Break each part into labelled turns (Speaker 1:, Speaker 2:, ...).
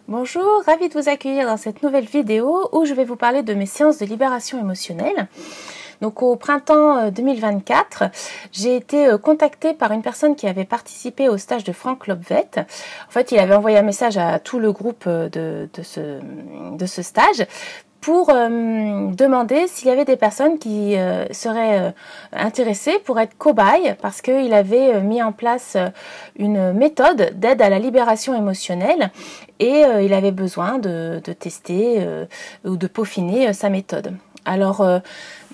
Speaker 1: Bonjour, ravie de vous accueillir dans cette nouvelle vidéo où je vais vous parler de mes séances de libération émotionnelle. Donc au printemps 2024, j'ai été contactée par une personne qui avait participé au stage de Frank Lobvet. En fait, il avait envoyé un message à tout le groupe de ce stage pour demander s'il y avait des personnes qui seraient intéressées pour être cobayes parce qu'il avait mis en place une méthode d'aide à la libération émotionnelle et il avait besoin de tester ou de peaufiner sa méthode. Alors,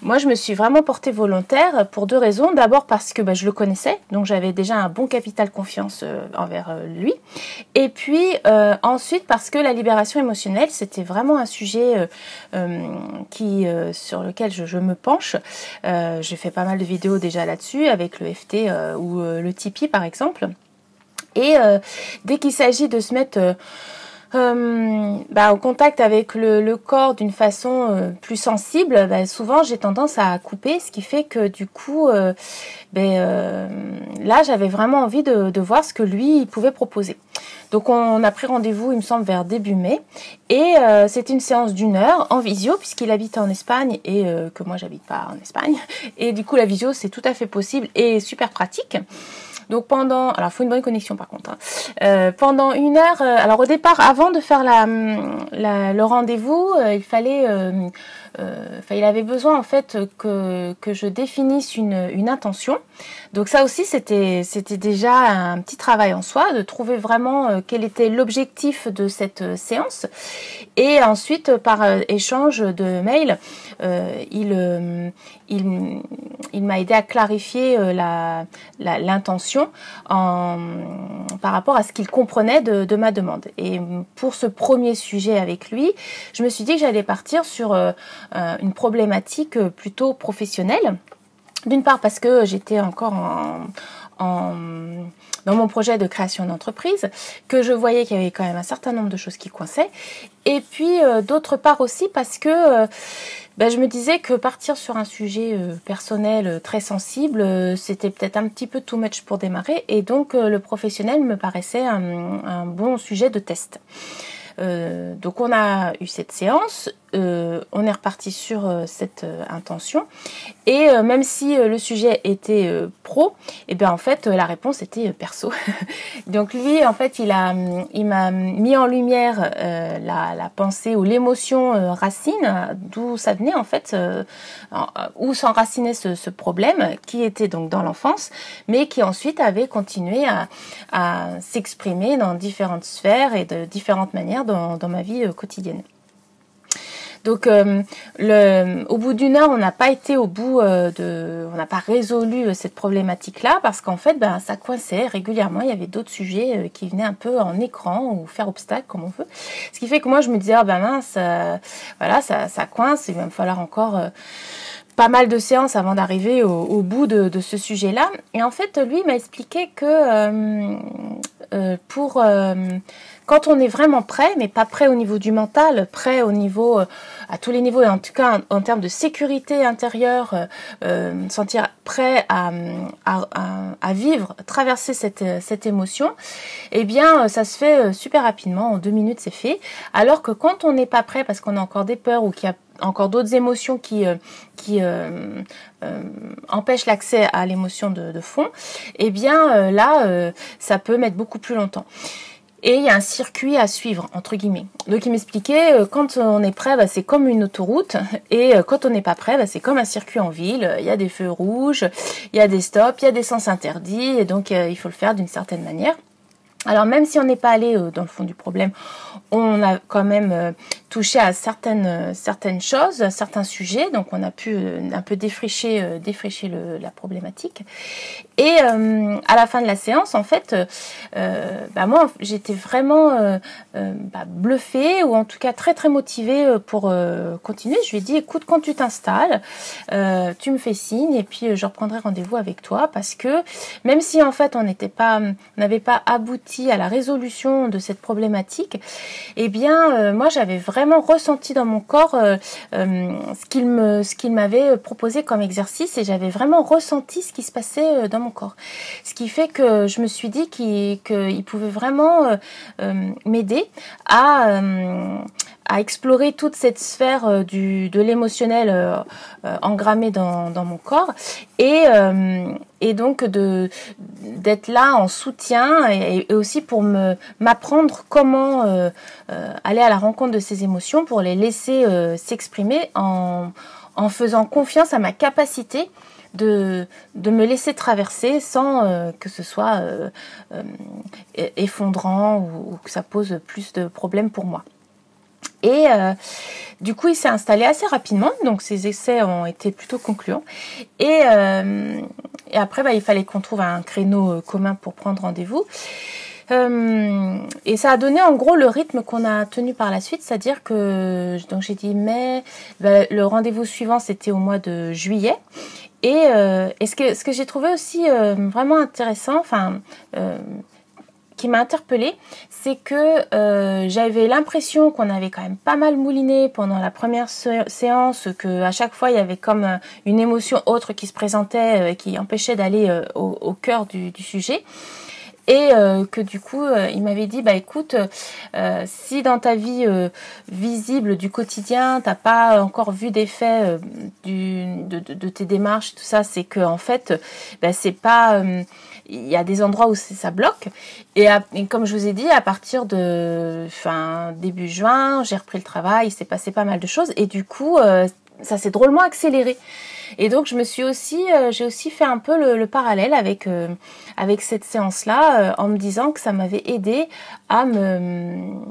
Speaker 1: moi, je me suis vraiment portée volontaire pour deux raisons. D'abord parce que je le connaissais, donc j'avais déjà un bon capital confiance envers lui. Et puis, ensuite, parce que la libération émotionnelle, c'était vraiment un sujet sur lequel je me penche. J'ai fait pas mal de vidéos déjà là-dessus, avec le FT ou le Tipeee, par exemple. Et dès qu'il s'agit de se mettre au contact avec le corps d'une façon plus sensible, souvent j'ai tendance à couper, ce qui fait que du coup là j'avais vraiment envie de voir ce que lui il pouvait proposer. Donc on a pris rendez-vous, il me semble, vers début mai, et c'était une séance d'1 heure en visio puisqu'il habite en Espagne et que moi j'habite pas en Espagne, et du coup la visio c'est tout à fait possible et super pratique. Donc alors faut une bonne connexion par contre. Pendant 1 heure, alors au départ, avant de faire le rendez-vous, il avait besoin en fait que je définisse une intention. Donc ça aussi c'était déjà un petit travail en soi, de trouver vraiment quel était l'objectif de cette séance. Et ensuite par échange de mails, il m'a aidé à clarifier l'intention par rapport à ce qu'il comprenait de ma demande. Et pour ce premier sujet avec lui, je me suis dit que j'allais partir sur une problématique plutôt professionnelle. D'une part parce que j'étais encore dans mon projet de création d'entreprise, que je voyais qu'il y avait quand même un certain nombre de choses qui coinçaient. Et puis d'autre part aussi parce que je me disais que partir sur un sujet personnel très sensible, c'était peut-être un petit peu too much pour démarrer, et donc le professionnel me paraissait un bon sujet de test. Donc on a eu cette séance, on est reparti sur cette intention, et même si le sujet était pro, et bien en fait la réponse était perso. Donc lui en fait il m'a mis en lumière la pensée ou l'émotion racine, d'où ça venait en fait, où s'enracinait ce problème qui était donc dans l'enfance, mais qui ensuite avait continué à s'exprimer dans différentes sphères et de différentes manières dans ma vie quotidienne. Donc au bout d'1 heure, on n'a pas été au bout on n'a pas résolu cette problématique-là, parce qu'en fait, ça coinçait régulièrement. Il y avait d'autres sujets qui venaient un peu en écran ou faire obstacle, comme on veut. Ce qui fait que moi, je me disais, mince, voilà, ça coince, il va me falloir encore pas mal de séances avant d'arriver au bout de ce sujet-là. Et en fait, lui m'a expliqué que quand on est vraiment prêt, mais pas prêt au niveau du mental, prêt au niveau, à tous les niveaux, et en tout cas en termes de sécurité intérieure, sentir prêt à vivre, traverser cette émotion, eh bien ça se fait super rapidement, en 2 minutes c'est fait. Alors que quand on n'est pas prêt parce qu'on a encore des peurs ou qu'il y a encore d'autres émotions qui empêchent l'accès à l'émotion de fond, eh bien là ça peut mettre beaucoup plus longtemps. Et il y a un circuit à suivre, entre guillemets. Donc il m'expliquait, quand on est prêt, c'est comme une autoroute, et quand on n'est pas prêt, c'est comme un circuit en ville. Il y a des feux rouges, il y a des stops, il y a des sens interdits, et donc il faut le faire d'une certaine manière. Alors même si on n'est pas allé dans le fond du problème, on a quand même touché à certaines choses, certains sujets, donc on a pu un peu défricher la problématique. Et à la fin de la séance, en fait, moi j'étais vraiment bluffée, ou en tout cas très très motivée pour continuer. Je lui ai dit, écoute, quand tu t'installes, tu me fais signe, et puis je reprendrai rendez-vous avec toi, parce que même si en fait on n'avait pas abouti à la résolution de cette problématique, eh bien moi j'avais vraiment vraiment ressenti dans mon corps ce qu'il m'avait proposé comme exercice, et j'avais vraiment ressenti ce qui se passait dans mon corps. Ce qui fait que je me suis dit qu'il pouvait vraiment m'aider à explorer toute cette sphère de l'émotionnel engrammé dans mon corps, et donc d'être là en soutien, et aussi pour m'apprendre comment aller à la rencontre de ces émotions, pour les laisser s'exprimer en faisant confiance à ma capacité de me laisser traverser sans que ce soit effondrant ou que ça pose plus de problèmes pour moi. Et du coup, il s'est installé assez rapidement, donc ces essais ont été plutôt concluants. Et après, il fallait qu'on trouve un créneau commun pour prendre rendez-vous. Et ça a donné en gros le rythme qu'on a tenu par la suite, c'est-à-dire que donc j'ai dit le rendez-vous suivant c'était au mois de juillet. Et ce que j'ai trouvé aussi vraiment intéressant, qui m'a interpellée, c'est que j'avais l'impression qu'on avait quand même pas mal mouliné pendant la première séance, que à chaque fois il y avait comme une émotion autre qui se présentait, qui empêchait d'aller au cœur du sujet. Et que du coup, il m'avait dit, écoute, si dans ta vie visible du quotidien, t'as pas encore vu d'effet de tes démarches, tout ça, c'est que en fait, c'est pas, il y a des endroits où ça bloque. Et comme je vous ai dit, à partir de début juin, j'ai repris le travail, il s'est passé pas mal de choses, et du coup, ça s'est drôlement accéléré. Et donc j'ai aussi fait un peu le parallèle avec cette séance-là, en me disant que ça m'avait aidé à me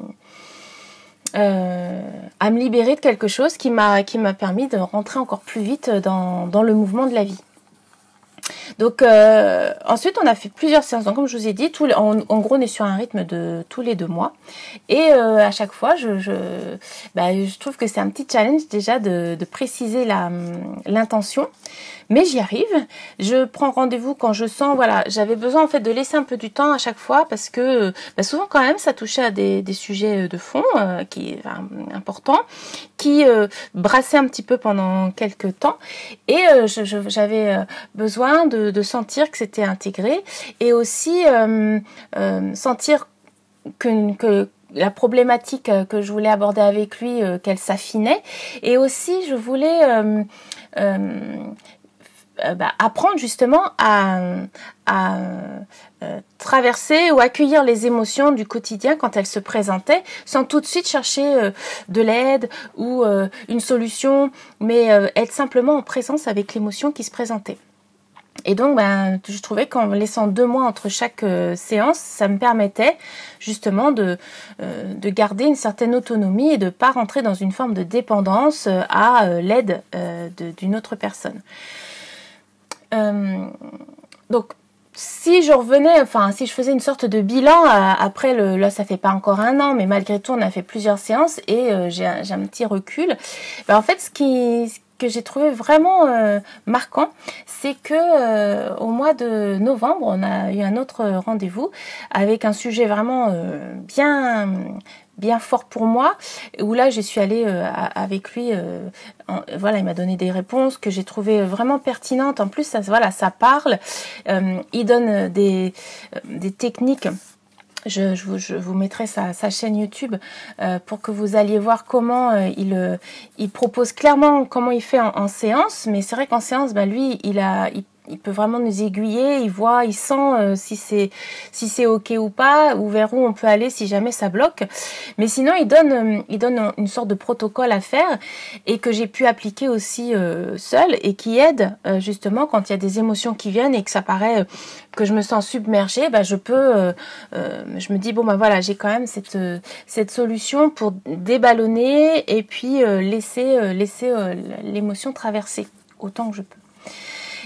Speaker 1: libérer de quelque chose qui m'a permis de rentrer encore plus vite dans le mouvement de la vie. Donc ensuite on a fait plusieurs séances. Donc comme je vous ai dit, en gros on est sur un rythme de tous les 2 mois. Et à chaque fois je trouve que c'est un petit challenge déjà de préciser l'intention. Mais j'y arrive. Je prends rendez-vous quand je sens, j'avais besoin en fait de laisser un peu du temps à chaque fois, parce que souvent quand même ça touchait à des sujets de fond importants, qui brassaient un petit peu pendant quelques temps, et j'avais besoin de sentir que c'était intégré, et aussi sentir que la problématique que je voulais aborder avec lui, qu'elle s'affinait, et aussi je voulais apprendre justement à traverser ou accueillir les émotions du quotidien quand elles se présentaient, sans tout de suite chercher de l'aide ou une solution, mais être simplement en présence avec l'émotion qui se présentait. Et donc, je trouvais qu'en laissant 2 mois entre chaque séance, ça me permettait justement de garder une certaine autonomie et de ne pas rentrer dans une forme de dépendance à l'aide d'une autre personne. Donc, si je faisais une sorte de bilan après là ça fait pas encore 1 an, mais malgré tout on a fait plusieurs séances, et j'ai un petit recul. En fait, ce que j'ai trouvé vraiment marquant, c'est que au mois de novembre, on a eu un autre rendez-vous avec un sujet vraiment bien fort pour moi, où là je suis allée avec lui, il m'a donné des réponses que j'ai trouvées vraiment pertinentes. En plus ça parle, il donne des techniques. Je vous mettrai sa chaîne YouTube pour que vous alliez voir comment il propose clairement comment il fait en séance. Mais c'est vrai qu'en séance, lui, il peut vraiment nous aiguiller, il sent si c'est ok ou pas, ou vers où on peut aller si jamais ça bloque. Mais sinon, il donne une sorte de protocole à faire, et que j'ai pu appliquer aussi seule, et qui aide justement quand il y a des émotions qui viennent et que ça paraît que je me sens submergée. Je me dis j'ai quand même cette solution pour déballonner et puis laisser l'émotion traverser autant que je peux.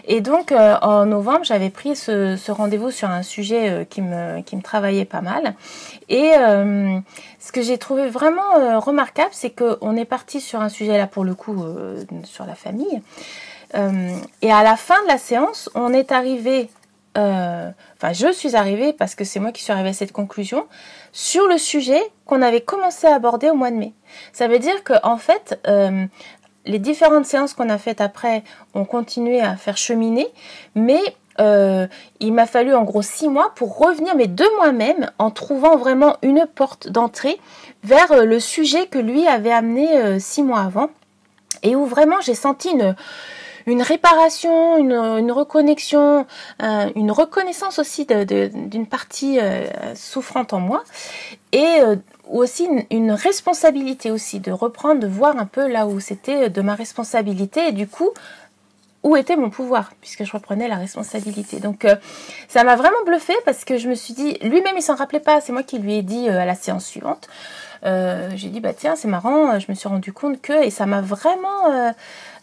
Speaker 1: Et donc en novembre, j'avais pris ce rendez-vous sur un sujet qui me travaillait pas mal. Et ce que j'ai trouvé vraiment remarquable, c'est qu'on est parti sur un sujet là pour le coup sur la famille. Et à la fin de la séance, on est arrivé enfin je suis arrivée, parce que c'est moi qui suis arrivée à cette conclusion, sur le sujet qu'on avait commencé à aborder au mois de mai. Ça veut dire que en fait, les différentes séances qu'on a faites après ont continué à faire cheminer, mais il m'a fallu en gros 6 mois pour revenir, mais de moi-même, en trouvant vraiment une porte d'entrée vers le sujet que lui avait amené 6 mois avant, et où vraiment j'ai senti une réparation, une reconnexion, une reconnaissance aussi d'une partie souffrante en moi, et aussi une responsabilité aussi, de reprendre, de voir un peu là où c'était de ma responsabilité, et du coup, où était mon pouvoir, puisque je reprenais la responsabilité. Donc ça m'a vraiment bluffée, parce que je me suis dit, lui-même il s'en rappelait pas, c'est moi qui lui ai dit à la séance suivante. J'ai dit bah tiens, c'est marrant, je me suis rendu compte que, et ça m'a vraiment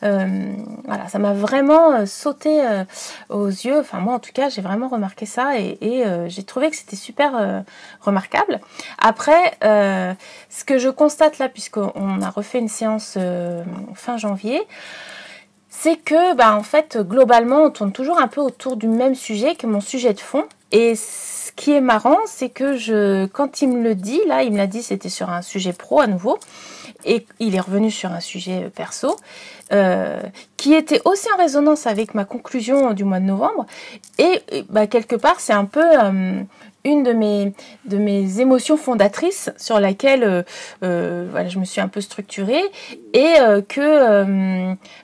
Speaker 1: voilà, ça m'a vraiment sauté aux yeux. Enfin moi en tout cas j'ai vraiment remarqué ça, et j'ai trouvé que c'était super remarquable. Après ce que je constate là, puisqu'on a refait une séance fin janvier, c'est que bah en fait globalement on tourne toujours un peu autour du même sujet que mon sujet de fond. Et ce qui est marrant, c'est que quand il me le dit, là il me l'a dit, c'était sur un sujet pro à nouveau, et il est revenu sur un sujet perso qui était aussi en résonance avec ma conclusion du mois de novembre, et bah, quelque part c'est un peu une de mes émotions fondatrices sur laquelle voilà, je me suis un peu structurée, et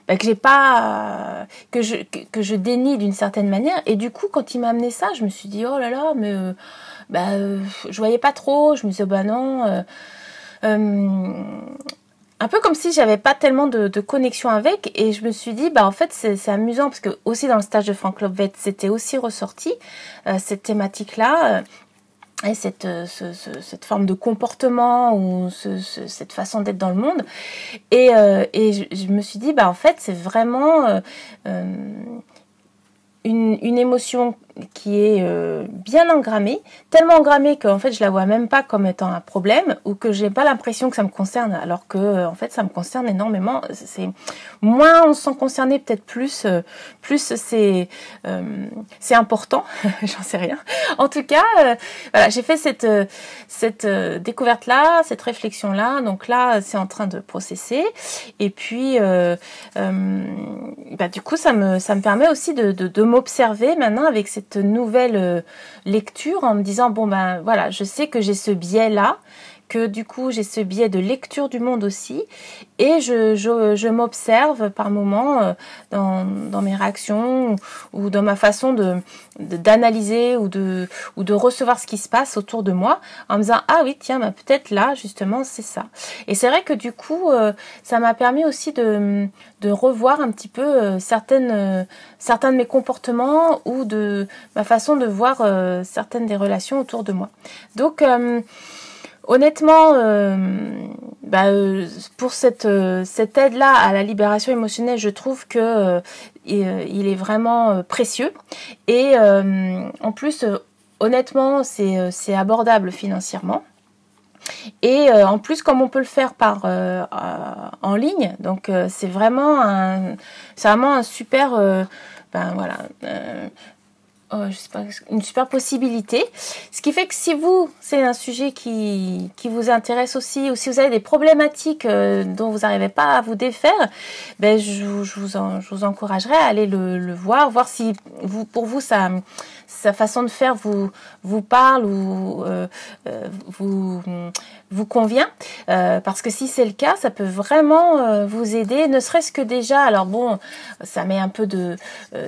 Speaker 1: bah, que j'ai pas que je dénie d'une certaine manière. Et du coup quand il m'a amené ça, je me suis dit oh là là, mais je voyais pas trop, je me disais bah non, un peu comme si j'avais pas tellement de connexion avec, et je me suis dit bah en fait c'est amusant, parce que aussi dans le stage de Frank Lobvet c'était aussi ressorti cette thématique là, et cette forme de comportement, ou cette façon d'être dans le monde, et je me suis dit bah en fait c'est vraiment une émotion qui est bien engrammée, tellement engrammée qu'en fait je la vois même pas comme étant un problème, ou que j'ai pas l'impression que ça me concerne, alors que en fait ça me concerne énormément. C'est moins on se sent concerné, peut-être plus c'est important, j'en sais rien. En tout cas, voilà, j'ai fait cette découverte là, cette réflexion là. Donc là, c'est en train de processer, et puis du coup ça me permet aussi de m'observer maintenant avec cette nouvelle lecture, en me disant bon ben voilà, je sais que j'ai ce biais là, que du coup j'ai ce biais de lecture du monde aussi, et je m'observe par moments dans mes réactions, ou dans ma façon d'analyser ou de recevoir ce qui se passe autour de moi, en me disant ah oui tiens, bah, peut-être là justement c'est ça. Et c'est vrai que du coup ça m'a permis aussi de revoir un petit peu certains de mes comportements, ou de ma façon de voir certaines des relations autour de moi. Donc honnêtement, pour cette aide-là à la libération émotionnelle, je trouve que il est vraiment précieux. Et en plus, honnêtement, c'est abordable financièrement. Et en plus, comme on peut le faire en ligne, donc c'est vraiment un super, voilà. Je sais pas, une super possibilité. Ce qui fait que si c'est un sujet qui vous intéresse aussi, ou si vous avez des problématiques dont vous n'arrivez pas à vous défaire, je vous encouragerais à aller le voir si pour vous sa façon de faire vous parle, ou vous convient, parce que si c'est le cas, ça peut vraiment vous aider, ne serait-ce que déjà, alors bon, ça met un peu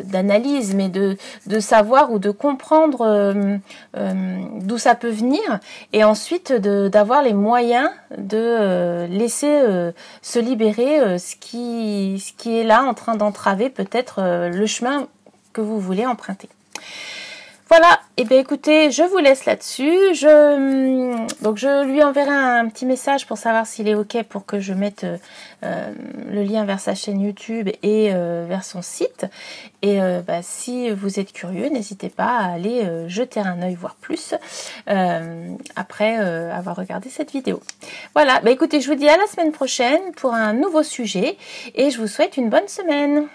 Speaker 1: d'analyse, mais de savoir ou de comprendre d'où ça peut venir, et ensuite d'avoir les moyens de laisser se libérer ce qui est là en train d'entraver peut-être le chemin que vous voulez emprunter. Voilà, et bien écoutez, je vous laisse là-dessus. Donc je lui enverrai un petit message pour savoir s'il est OK pour que je mette le lien vers sa chaîne YouTube et vers son site. Et si vous êtes curieux, n'hésitez pas à aller jeter un œil, voire plus, après avoir regardé cette vidéo. Voilà, écoutez, je vous dis à la semaine prochaine pour un nouveau sujet, et je vous souhaite une bonne semaine.